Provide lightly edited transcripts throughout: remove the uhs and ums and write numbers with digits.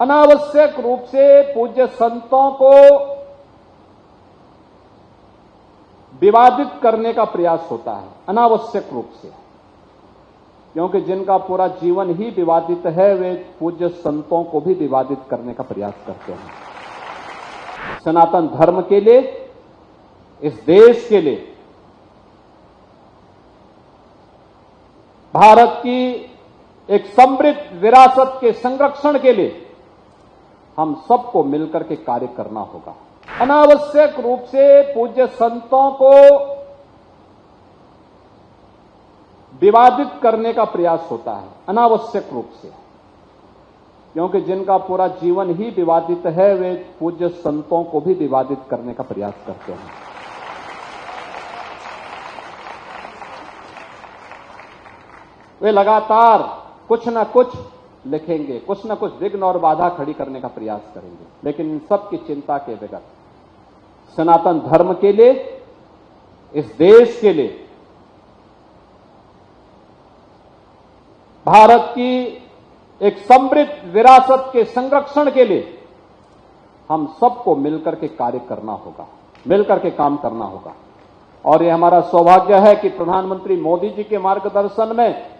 अनावश्यक रूप से पूज्य संतों को विवादित करने का प्रयास होता है, अनावश्यक रूप से, क्योंकि जिनका पूरा जीवन ही विवादित है वे पूज्य संतों को भी विवादित करने का प्रयास करते हैं। सनातन धर्म के लिए, इस देश के लिए, भारत की एक समृद्ध विरासत के संरक्षण के लिए हम सबको मिलकर के कार्य करना होगा। अनावश्यक रूप से पूज्य संतों को विवादित करने का प्रयास होता है, अनावश्यक रूप से, क्योंकि जिनका पूरा जीवन ही विवादित है वे पूज्य संतों को भी विवादित करने का प्रयास करते हैं। वे लगातार कुछ न कुछ लिखेंगे, कुछ न कुछ विघ्न और बाधा खड़ी करने का प्रयास करेंगे, लेकिन इन सब की चिंता के बगैर सनातन धर्म के लिए, इस देश के लिए, भारत की एक समृद्ध विरासत के संरक्षण के लिए हम सबको मिलकर के कार्य करना होगा, मिलकर के काम करना होगा। और ये हमारा सौभाग्य है कि प्रधानमंत्री मोदी जी के मार्गदर्शन में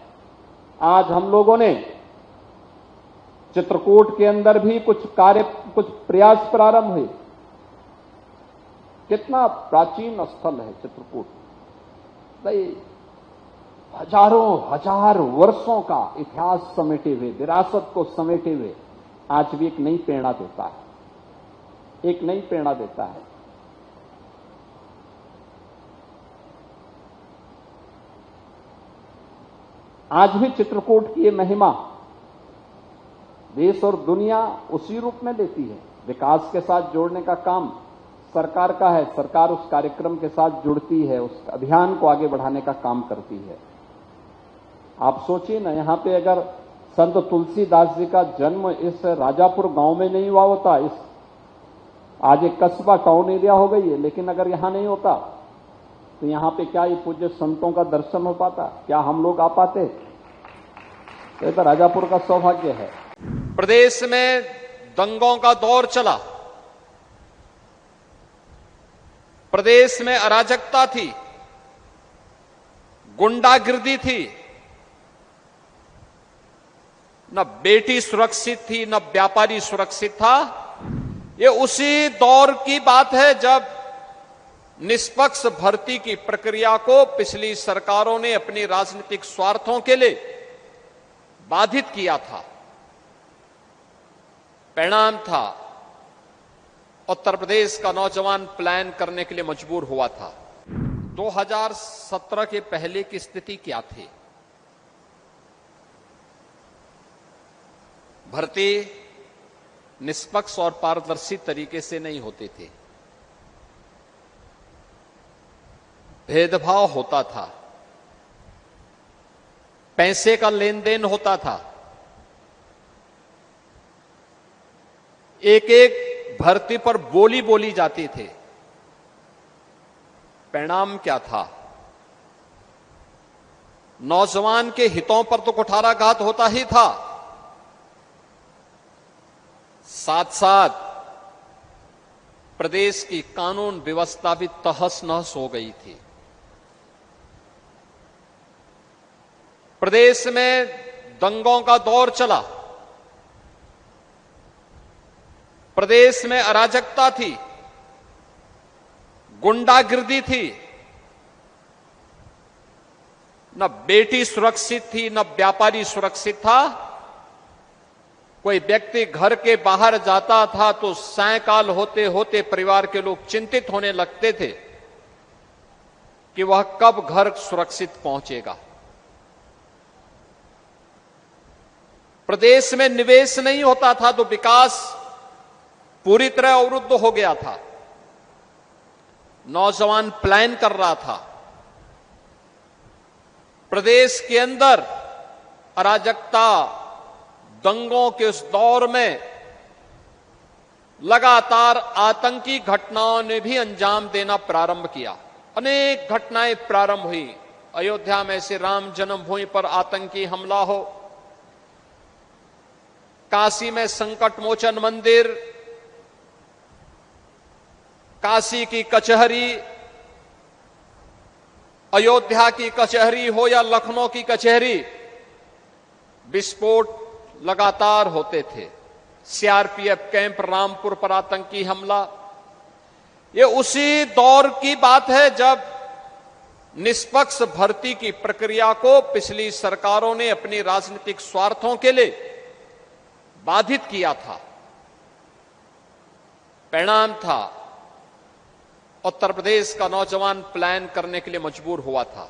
आज हम लोगों ने चित्रकूट के अंदर भी कुछ प्रयास प्रारंभ हुए। कितना प्राचीन स्थल है चित्रकूट, भाई हजार वर्षों का इतिहास समेटे हुए, विरासत को समेटे हुए आज भी एक नई प्रेरणा देता है, एक नई प्रेरणा देता है। आज भी चित्रकूट की ये महिमा देश और दुनिया उसी रूप में लेती है। विकास के साथ जोड़ने का काम सरकार का है, सरकार उस कार्यक्रम के साथ जुड़ती है, उस अभियान को आगे बढ़ाने का काम करती है। आप सोचिए ना, यहां पे अगर संत तुलसीदास जी का जन्म इस राजापुर गांव में नहीं हुआ होता, इस आज एक कस्बा टाउन एरिया हो गई है, लेकिन अगर यहां नहीं होता तो यहां पे क्या ये पूज्य संतों का दर्शन हो पाता? क्या हम लोग आ पाते? तो ये तो राजापुर का सौभाग्य है। प्रदेश में दंगों का दौर चला, प्रदेश में अराजकता थी, गुंडागिर्दी थी, न बेटी सुरक्षित थी न व्यापारी सुरक्षित था। ये उसी दौर की बात है जब निष्पक्ष भर्ती की प्रक्रिया को पिछली सरकारों ने अपनी राजनीतिक स्वार्थों के लिए बाधित किया था। परिणाम था उत्तर प्रदेश का नौजवान पलायन करने के लिए मजबूर हुआ था। 2017 के पहले की स्थिति क्या थी? भर्ती निष्पक्ष और पारदर्शी तरीके से नहीं होते थे, भेदभाव होता था, पैसे का लेन देन होता था, एक एक भर्ती पर बोली बोली जाती थी। परिणाम क्या था? नौजवान के हितों पर तो कुठाराघात होता ही था, साथ साथ प्रदेश की कानून व्यवस्था भी तहस नहस हो गई थी। प्रदेश में दंगों का दौर चला, प्रदेश में अराजकता थी, गुंडागिर्दी थी, न बेटी सुरक्षित थी न व्यापारी सुरक्षित था। कोई व्यक्ति घर के बाहर जाता था तो सायंकाल होते होते परिवार के लोग चिंतित होने लगते थे कि वह कब घर सुरक्षित पहुंचेगा। प्रदेश में निवेश नहीं होता था तो विकास पूरी तरह अवरुद्ध हो गया था। नौजवान पलायन कर रहा था। प्रदेश के अंदर अराजकता, दंगों के उस दौर में लगातार आतंकी घटनाओं ने भी अंजाम देना प्रारंभ किया। अनेक घटनाएं प्रारंभ हुई। अयोध्या में से राम जन्मभूमि पर आतंकी हमला हो, काशी में संकट मोचन मंदिर, काशी की कचहरी, अयोध्या की कचहरी हो या लखनऊ की कचहरी, विस्फोट लगातार होते थे। सीआरपीएफ कैंप रामपुर पर आतंकी हमला, ये उसी दौर की बात है जब निष्पक्ष भर्ती की प्रक्रिया को पिछली सरकारों ने अपनी राजनीतिक स्वार्थों के लिए बाधित किया था। परिणाम था उत्तर प्रदेश का नौजवान पलायन करने के लिए मजबूर हुआ था।